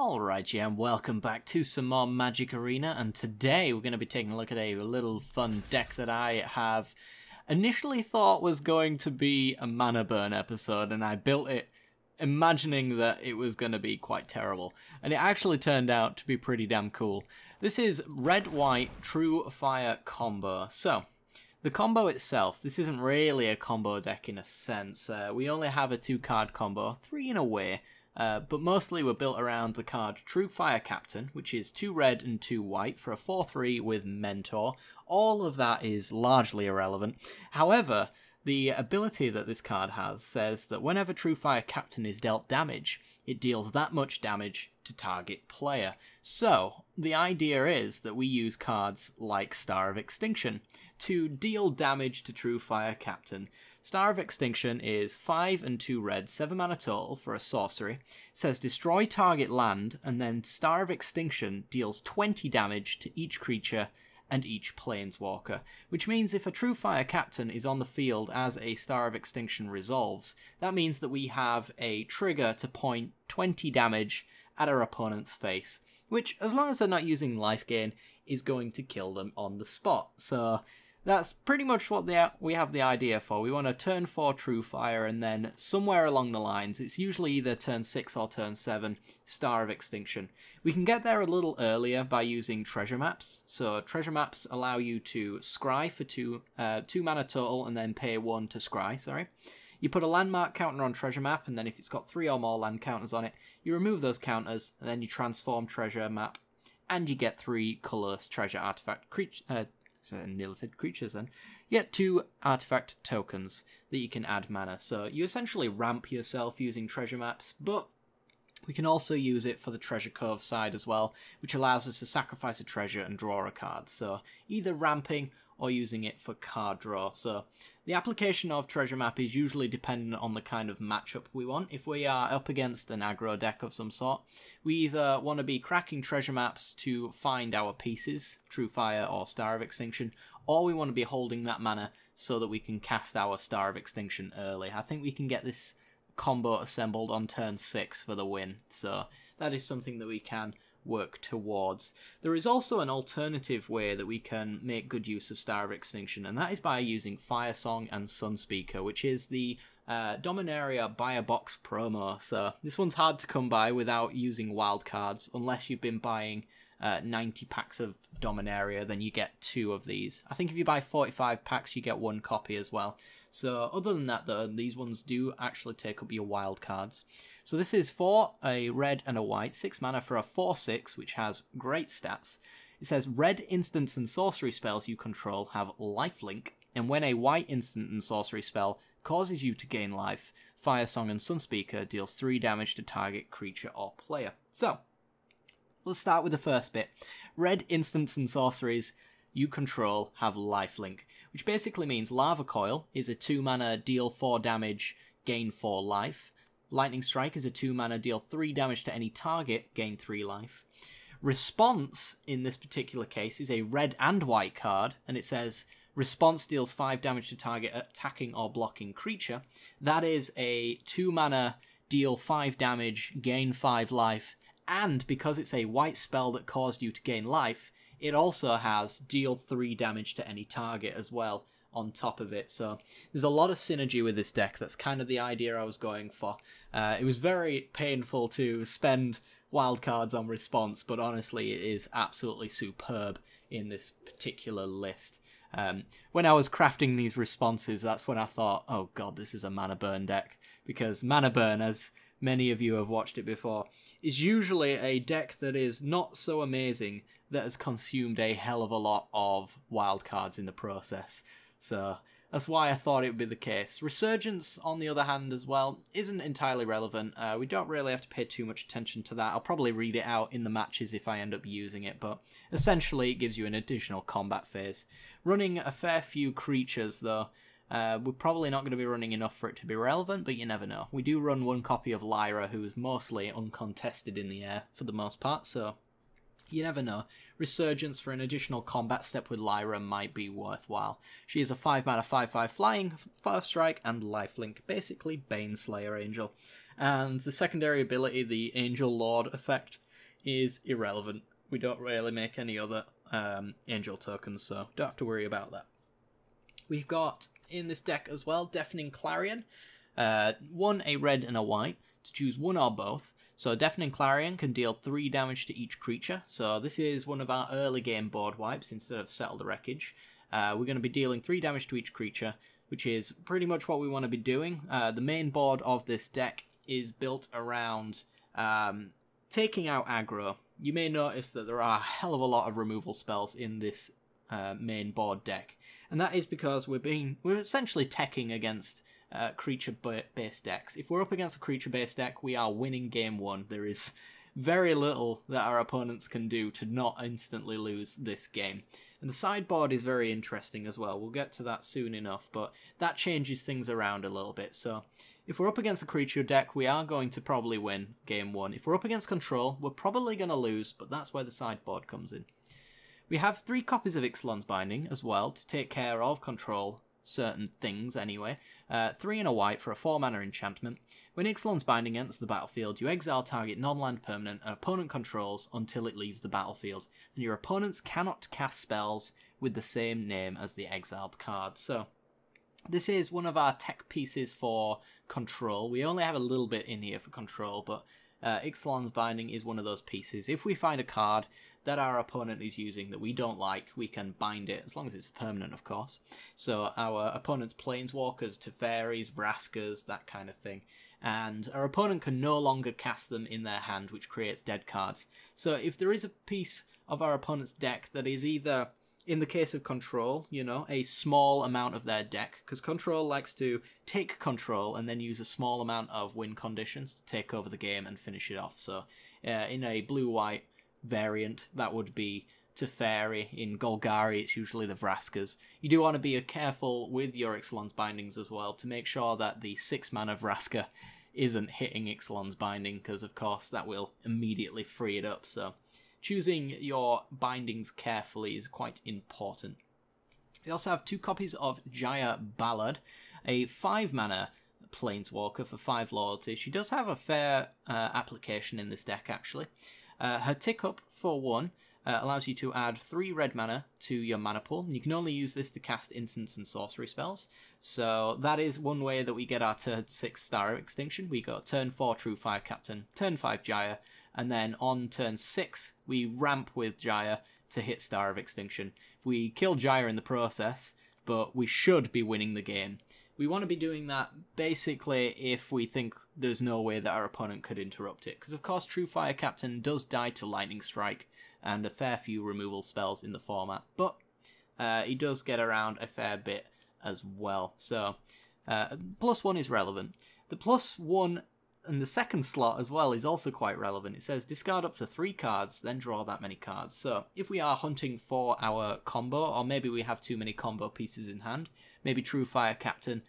Alright, yeah, and welcome back to some more Magic Arena, and today we're going to be taking a look at a little fun deck that I have initially thought was going to be a mana burn episode, and I built it imagining that it was going to be quite terrible, and it actually turned out to be pretty damn cool. This is red-white Truefire combo. So, the combo itself, this isn't really a combo deck in a sense. We only have a 2-card combo, 3 in a way. But mostly we're built around the card Truefire Captain, which is 2 red and 2 white for a 4/3 with Mentor. All of that is largely irrelevant. However, the ability that this card has says that whenever Truefire Captain is dealt damage, it deals that much damage to target player. So, the idea is that we use cards like Star of Extinction to deal damage to Truefire Captain. Star of Extinction is 5 and 2 red, 7 mana total for a sorcery. It says destroy target land, and then Star of Extinction deals 20 damage to each creature and each Planeswalker, which means if a Truefire Captain is on the field as a Star of Extinction resolves, that means that we have a trigger to point 20 damage at our opponent's face, which, as long as they're not using life gain, is going to kill them on the spot. So that's pretty much what we have the idea for. We want to turn 4 Truefire, and then somewhere along the lines, it's usually either turn 6 or turn 7, Star of Extinction. We can get there a little earlier by using treasure maps. So treasure maps allow you to scry for 2 mana total, and then pay 1 to scry, sorry. You put a landmark counter on treasure map, and then if it's got 3 or more land counters on it, you remove those counters, and then you transform treasure map, and you get 3 colourless treasure artifact I nearly said creatures then. You get 2 artifact tokens that you can add mana. So you essentially ramp yourself using treasure maps, but we can also use it for the treasure cove side as well, which allows us to sacrifice a treasure and draw a card. So either ramping or using it for card draw. So the application of treasure map is usually dependent on the kind of matchup we want. If we are up against an aggro deck of some sort, we either want to be cracking treasure maps to find our pieces, Truefire or Star of Extinction, or we want to be holding that mana so that we can cast our Star of Extinction early. I think we can get this combo assembled on turn 6 for the win, so that is something that we can work towards. There is also an alternative way that we can make good use of Star of Extinction, and that is by using Firesong and Sunspeaker, which is the Dominaria Buy a Box promo. So this one's hard to come by without using wild cards, unless you've been buying 90 packs of Dominaria, then you get 2 of these. I think if you buy 45 packs, you get 1 copy as well. So other than that though, these ones do actually take up your wild cards. So this is for a red and a white, 6 mana for a 4/6, which has great stats. It says red instants and sorcery spells you control have lifelink, and when a white instant and sorcery spell causes you to gain life, Firesong and Sunspeaker deals 3 damage to target creature or player. So let's start with the first bit. Red instants and sorceries you control have lifelink, which basically means Lava Coil is a 2 mana deal 4 damage, gain 4 life. Lightning Strike is a 2 mana deal 3 damage to any target, gain 3 life. Response, in this particular case, is a red and white card, and it says Response deals 5 damage to target attacking or blocking creature. That is a 2 mana deal 5 damage, gain 5 life, and because it's a white spell that caused you to gain life, it also has deal 3 damage to any target as well on top of it. So there's a lot of synergy with this deck. That's kind of the idea I was going for. It was very painful to spend wild cards on response, but honestly it is absolutely superb in this particular list. When I was crafting these responses, that's when I thought, oh god, this is a mana burn deck, because mana burn, as many of you have watched it before, is usually a deck that is not so amazing that has consumed a hell of a lot of wild cards in the process. So that's why I thought it would be the case. Resurgence, on the other hand, as well, isn't entirely relevant. We don't really have to pay too much attention to that. I'll probably read it out in the matches if I end up using it, but essentially it gives you an additional combat phase. Running a fair few creatures, though, we're probably not going to be running enough for it to be relevant, but you never know. We do run 1 copy of Lyra, who is mostly uncontested in the air for the most part, so you never know. Resurgence for an additional combat step with Lyra might be worthwhile. She is a 5 mana 5/5 flying, 5 strike, and lifelink, basically Baneslayer Angel. And the secondary ability, the Angel Lord effect, is irrelevant. We don't really make any other angel tokens, so don't have to worry about that. We've got in this deck as well Deafening Clarion, one a red and a white to choose one or both. So Deafening Clarion can deal 3 damage to each creature, so this is one of our early game board wipes instead of Settle the Wreckage. We're going to be dealing 3 damage to each creature, which is pretty much what we want to be doing. The main board of this deck is built around taking out aggro. You may notice that there are a hell of a lot of removal spells in this main board deck, and that is because we're essentially teching against creature-based decks. If we're up against a creature-based deck, we are winning game 1. There is very little that our opponents can do to not instantly lose this game. And the sideboard is very interesting as well. We'll get to that soon enough, but that changes things around a little bit. So if we're up against a creature deck, we are going to probably win game 1. If we're up against control, we're probably going to lose, but that's where the sideboard comes in. We have 3 copies of Ixalan's Binding as well to take care of control certain things anyway. 3 and a white for a 4-mana enchantment. When Ixalan's Binding enters the battlefield, you exile target non-land permanent an opponent controls until it leaves the battlefield, and your opponents cannot cast spells with the same name as the exiled card. So this is one of our tech pieces for control. We only have a little bit in here for control, but Ixalan's Binding is one of those pieces. If we find a card that our opponent is using that we don't like, we can bind it, as long as it's permanent, of course. So our opponent's Planeswalkers, Teferis, Vraskas, that kind of thing. And our opponent can no longer cast them in their hand, which creates dead cards. So if there is a piece of our opponent's deck that is either, in the case of control, you know, a small amount of their deck, because control likes to take control and then use a small amount of win conditions to take over the game and finish it off. So in a blue-white variant, that would be Teferi. In Golgari, it's usually the Vraskas. You do want to be careful with your Ixalan's Bindings as well to make sure that the 6-mana Vraska isn't hitting Ixalan's Binding, because of course that will immediately free it up. So choosing your bindings carefully is quite important. We also have 2 copies of Jaya Ballad, a 5-mana Planeswalker for 5 loyalty. She does have a fair application in this deck, actually. Her tick up for 1 allows you to add 3 red mana to your mana pool, and you can only use this to cast instants and sorcery spells. So that is one way that we get our turn 6 Star Extinction. We go turn 4 Truefire Captain, turn 5 Jaya, and then on turn 6 we ramp with Jaya to hit Star of Extinction. We kill Jaya in the process, but we should be winning the game. We want to be doing that basically if we think there's no way that our opponent could interrupt it. Because of course Truefire Captain does die to Lightning Strike and a fair few removal spells in the format. But he does get around a fair bit as well. So +1 is relevant. The +1 in the second slot as well is also quite relevant. It says discard up to 3 cards, then draw that many cards. So if we are hunting for our combo, or maybe we have too many combo pieces in hand, maybe Truefire Captain,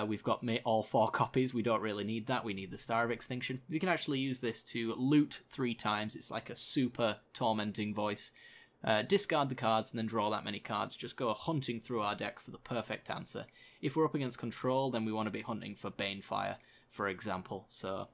we've got all 4 copies, we don't really need that, we need the Star of Extinction. We can actually use this to loot 3 times, it's like a super tormenting voice. Discard the cards and then draw that many cards, just go hunting through our deck for the perfect answer. If we're up against control, then we want to be hunting for Banefire, for example, so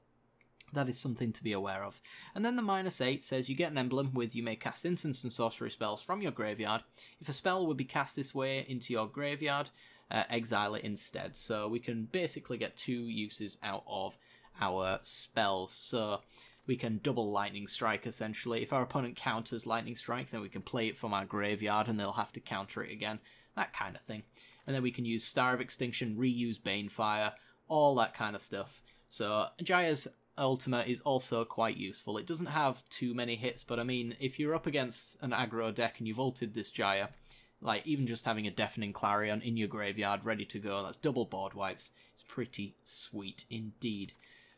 that is something to be aware of. And then the -8 says you get an emblem with you may cast instants and sorcery spells from your graveyard. If a spell would be cast this way into your graveyard, exile it instead. So we can basically get 2 uses out of our spells. So we can double Lightning Strike essentially. If our opponent counters Lightning Strike, then we can play it from our graveyard and they'll have to counter it again. That kind of thing. And then we can use Star of Extinction, reuse Banefire, all that kind of stuff. So Jaya's ultimate is also quite useful. It doesn't have too many hits, but I mean, if you're up against an aggro deck and you've ulted this Jaya, like even just having a Deafening Clarion in your graveyard ready to go, that's double board wipes. It's pretty sweet indeed.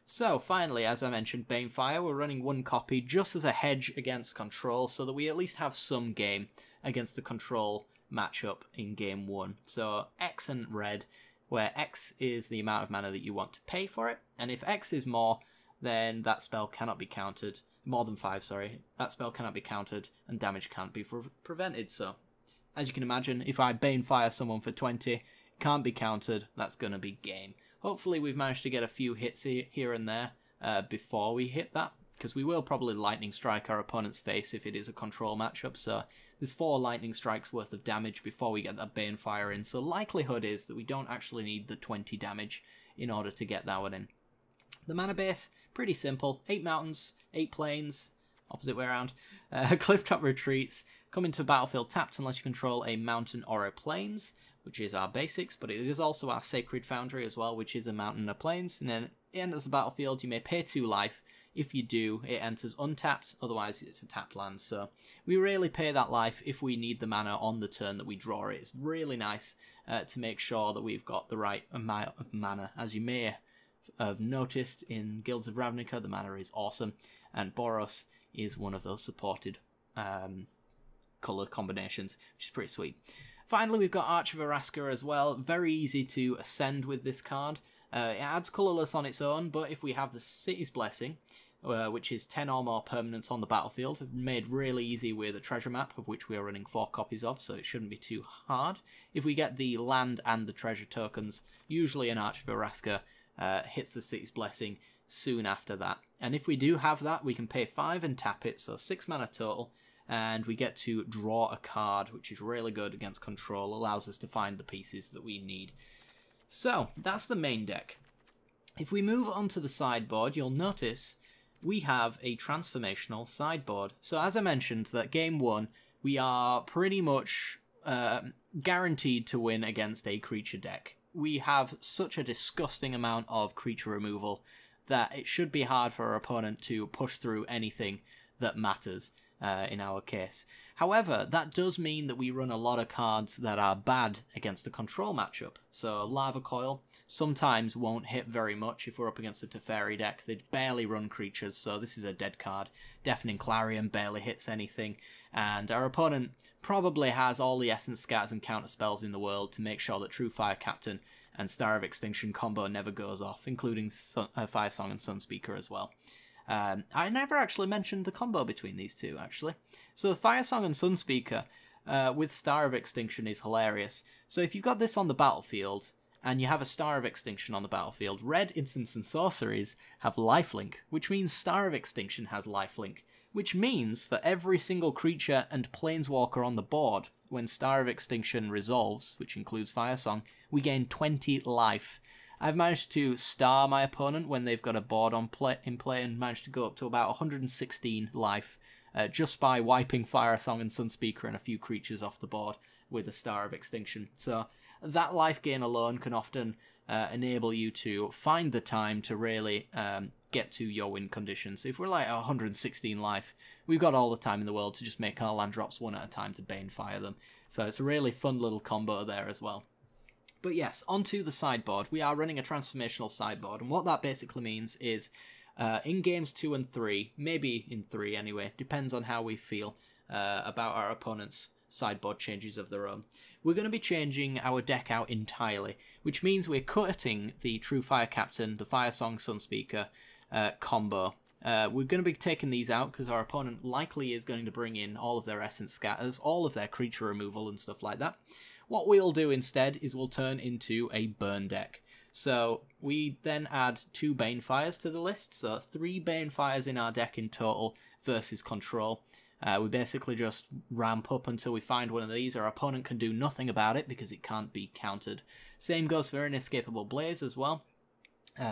So finally, as I mentioned, Banefire, we're running 1 copy just as a hedge against control so that we at least have some game against the control matchup in game 1. So X and red, where X is the amount of mana that you want to pay for it, and if X is more, then that spell cannot be countered. More than 5, sorry. That spell cannot be countered and damage can't be prevented. So as you can imagine, if I Banefire someone for 20, can't be countered, that's going to be game. Hopefully we've managed to get a few hits here and there before we hit that because we will probably Lightning Strike our opponent's face if it is a control matchup, so there's 4 Lightning Strikes worth of damage before we get that Banefire in, so likelihood is that we don't actually need the 20 damage in order to get that one in. The mana base, pretty simple. 8 mountains, 8 plains, opposite way around. Clifftop retreats, come into battlefield tapped unless you control a mountain or a plains, which is our basics, but it is also our Sacred Foundry as well, which is a mountain and a plains. And then it enters the battlefield, you may pay 2 life. If you do, it enters untapped, otherwise it's a tapped land. So we rarely pay that life if we need the mana on the turn that we draw it. It's really nice to make sure that we've got the right amount of mana. As you may have noticed in Guilds of Ravnica, the mana is awesome, and Boros is one of those supported colour combinations, which is pretty sweet. Finally, we've got Arch of Araska as well. Very easy to ascend with this card. It adds colourless on its own, but if we have the City's Blessing, which is 10 or more permanents on the battlefield, made really easy with a treasure map, of which we are running 4 copies of, so it shouldn't be too hard. If we get the land and the treasure tokens, usually an Arch of Araska hits the City's Blessing soon after that. And if we do have that, we can pay 5 and tap it, so 6 mana total, and we get to draw a card, which is really good against control, allows us to find the pieces that we need. So, that's the main deck. If we move on to the sideboard, you'll notice we have a transformational sideboard. So as I mentioned, that game 1, we are pretty much guaranteed to win against a creature deck. We have such a disgusting amount of creature removal that it should be hard for our opponent to push through anything that matters. In our case. However, that does mean that we run a lot of cards that are bad against a control matchup. So Lava Coil sometimes won't hit very much if we're up against a Teferi deck. They barely run creatures, so this is a dead card. Deafening Clarion barely hits anything, and our opponent probably has all the Essence Scatters and Counterspells in the world to make sure that Truefire Captain and Star of Extinction combo never goes off, including Firesong and Sunspeaker as well. I never actually mentioned the combo between these two, actually. So Firesong and Sunspeaker with Star of Extinction is hilarious. So if you've got this on the battlefield, and you have a Star of Extinction on the battlefield, red instants and sorceries have lifelink, which means Star of Extinction has lifelink, which means for every single creature and planeswalker on the board, when Star of Extinction resolves, which includes Firesong, we gain 20 life. I've managed to star my opponent when they've got a board in play and managed to go up to about 116 life just by wiping Firesong and Sunspeaker and a few creatures off the board with a Star of Extinction. So that life gain alone can often enable you to find the time to really get to your win conditions. So if we're like 116 life, we've got all the time in the world to just make our land drops one at a time to Banefire them. So it's a really fun little combo there as well. But yes, onto the sideboard. We are running a transformational sideboard, and what that basically means is in games 2 and 3, maybe in 3 anyway, depends on how we feel about our opponent's sideboard changes of their own. We're going to be changing our deck out entirely, which means we're cutting the Truefire Captain, the Firesong Sunspeaker combo. We're going to be taking these out because our opponent likely is going to bring in all of their Essence Scatters, all of their creature removal and stuff like that. What we'll do instead is we'll turn into a burn deck. So we then add 2 Banefires to the list, so 3 Banefires in our deck in total versus control. We basically just ramp up until we find one of these. Our opponent can do nothing about it because it can't be countered. Same goes for Inescapable Blaze as well.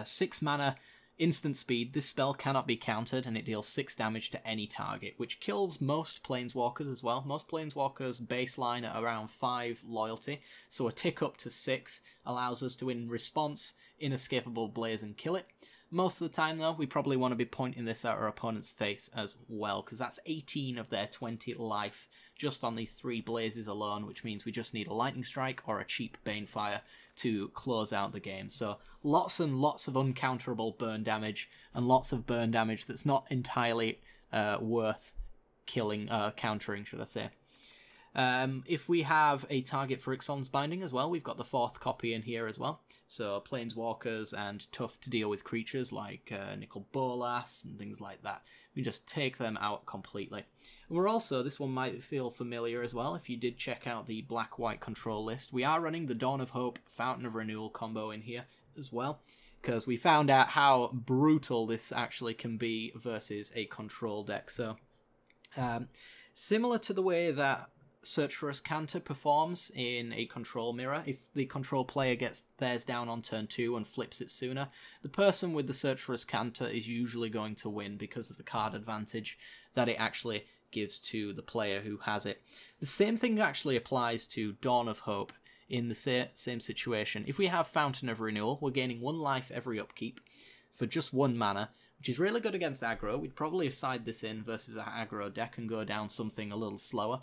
6 mana, instant speed. This spell cannot be countered and it deals 6 damage to any target, which kills most Planeswalkers as well. Most Planeswalkers baseline at around 5 loyalty, so a tick up to 6 allows us to, in response, Inescapable Blaze and kill it. Most of the time, though, we probably want to be pointing this at our opponent's face as well, because that's 18 of their 20 life just on these 3 blazes alone, which means we just need a Lightning Strike or a cheap Banefire to close out the game. So lots and lots of uncounterable burn damage, and lots of burn damage that's not entirely worth killing, countering, should I say. If we have a target for Ixalan's Binding as well, we've got the 4th copy in here as well. So Planeswalkers and tough to deal with creatures like Nicol Bolas and things like that. We just take them out completely. And we're also, this one might feel familiar as well, if you did check out the black-white control list, we are running the Dawn of Hope, Fountain of Renewal combo in here as well. because we found out how brutal this actually can be versus a control deck. So similar to the way that Search for Azcanta performs in a control mirror, if the control player gets theirs down on turn 2 and flips it sooner, the person with the Search for Azcanta is usually going to win because of the card advantage that it actually gives to the player who has it. The same thing actually applies to Dawn of Hope in the same situation. If we have Fountain of Renewal, we're gaining 1 life every upkeep for just 1 mana, which is really good against aggro. We'd probably side this in versus an aggro deck and go down something a little slower.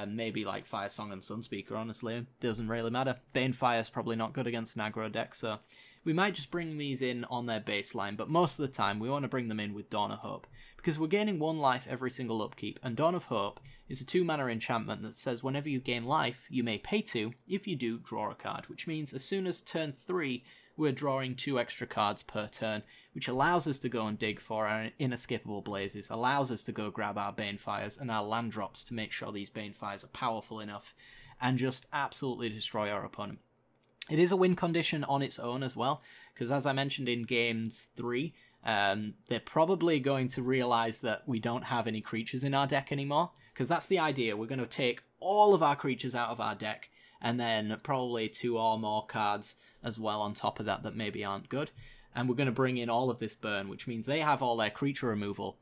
Maybe like Firesong and Sunspeaker, honestly. It doesn't really matter. Banefire's probably not good against an aggro deck, so we might just bring these in on their baseline, but most of the time we want to bring them in with Dawn of Hope, because we're gaining 1 life every single upkeep, and Dawn of Hope is a 2-mana enchantment that says whenever you gain life, you may pay 2. If you do, draw a card, which means as soon as turn 3, we're drawing 2 extra cards per turn, which allows us to go and dig for our inescapable blazes, allows us to go grab our Banefires and our land drops to make sure these Banefires are powerful enough and just absolutely destroy our opponent. It is a win condition on its own as well, because as I mentioned in games 3, they're probably going to realize that we don't have any creatures in our deck anymore, because that's the idea. We're going to take all of our creatures out of our deck, and then probably 2 or more cards as well on top of that maybe aren't good. And we're going to bring in all of this burn, which means they have all their creature removal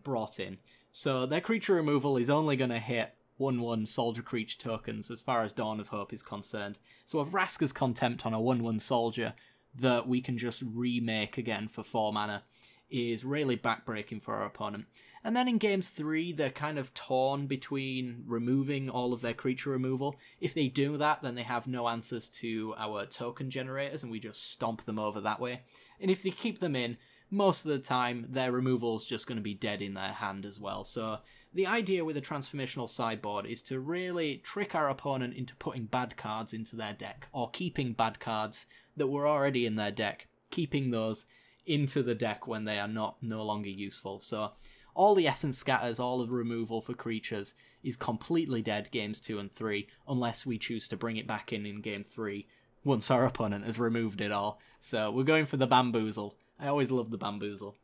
brought in. So their creature removal is only going to hit 1/1 soldier creature tokens as far as Dawn of Hope is concerned. So a Vraska's Contempt on a 1/1 soldier that we can just remake again for 4 mana is really backbreaking for our opponent. And then in games 3, they're kind of torn between removing all of their creature removal. If they do that, then they have no answers to our token generators, and we just stomp them over that way. And if they keep them in, most of the time, their removal's just going to be dead in their hand as well. So the idea with a transformational sideboard is to really trick our opponent into putting bad cards into their deck, or keeping bad cards that were already in their deck, keeping those into the deck when they are no longer useful. So all the essence scatters, all of the removal for creatures is completely dead games 2 and 3, unless we choose to bring it back in game 3 once our opponent has removed it all. So we're going for the bamboozle. I always love the bamboozle.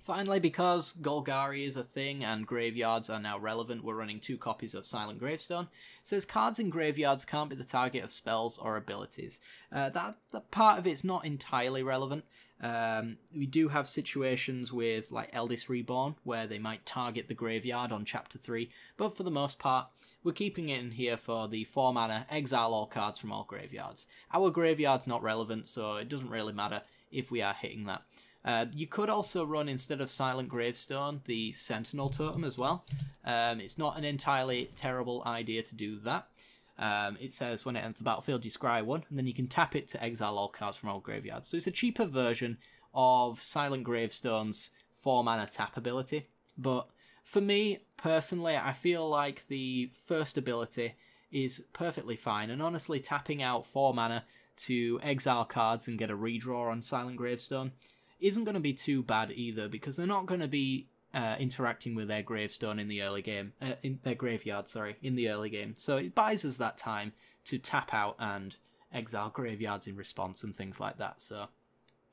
Finally, because Golgari is a thing and graveyards are now relevant, we're running 2 copies of Silent Gravestone. It says cards in graveyards can't be the target of spells or abilities. That part of it's not entirely relevant. We do have situations with like Eldest Reborn where they might target the graveyard on chapter 3, but for the most part we're keeping it in here for the 4 mana exile all cards from all graveyards. Our graveyard's not relevant, so it doesn't really matter if we are hitting that. You could also run, instead of Silent Gravestone, the Sentinel Totem as well. It's not an entirely terrible idea to do that. It says when it enters the battlefield you scry 1, and then you can tap it to exile all cards from all graveyards. So it's a cheaper version of Silent Gravestone's 4 mana tap ability. But for me, personally, I feel like the first ability is perfectly fine, and honestly tapping out 4 mana to exile cards and get a redraw on Silent Gravestone isn't going to be too bad either, because they're not going to be interacting with their gravestone in the early game, in their graveyard, sorry, in the early game. So it buys us that time to tap out and exile graveyards in response and things like that. So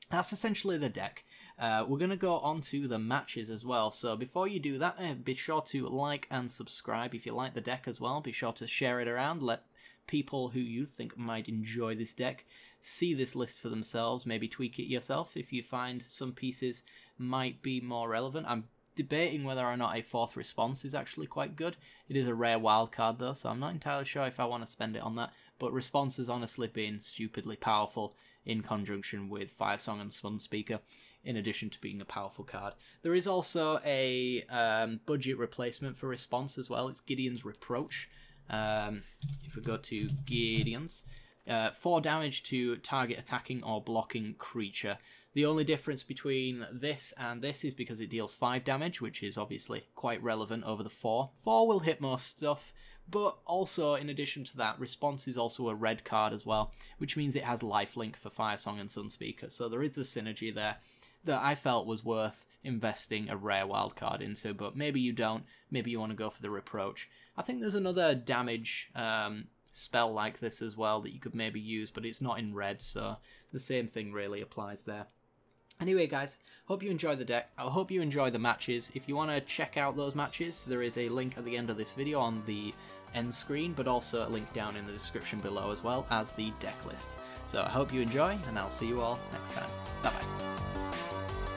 that's essentially the deck. We're going to go on to the matches as well. So before you do that, be sure to like and subscribe if you like the deck as well. Be sure to share it around. Let people who you think might enjoy this deck see this list for themselves. Maybe tweak it yourself if you find some pieces might be more relevant. I'm debating whether or not a 4th response is actually quite good. It is a rare wild card though, so I'm not entirely sure if I want to spend it on that. But response has honestly been stupidly powerful in conjunction with Firesong and Sunspeaker, in addition to being a powerful card. There is also a budget replacement for response as well. It's Gideon's Reproach. If we go to Gideon's, 4 damage to target attacking or blocking creature. The only difference between this and this is because it deals 5 damage, which is obviously quite relevant over the 4. 4 will hit most stuff, but also in addition to that, response is also a red card as well, which means it has lifelink for Firesong and Sunspeaker. So there is the synergy there that I felt was worth investing a rare wildcard into, but maybe you don't. Maybe you want to go for the Reproach. I think there's another damage spell like this as well that you could maybe use, but it's not in red, so the same thing really applies there. Anyway, guys, hope you enjoy the deck. I hope you enjoy the matches. If you want to check out those matches, there is a link at the end of this video on the end screen, but also a link down in the description below as well as the deck list. So I hope you enjoy, and I'll see you all next time. Bye-bye.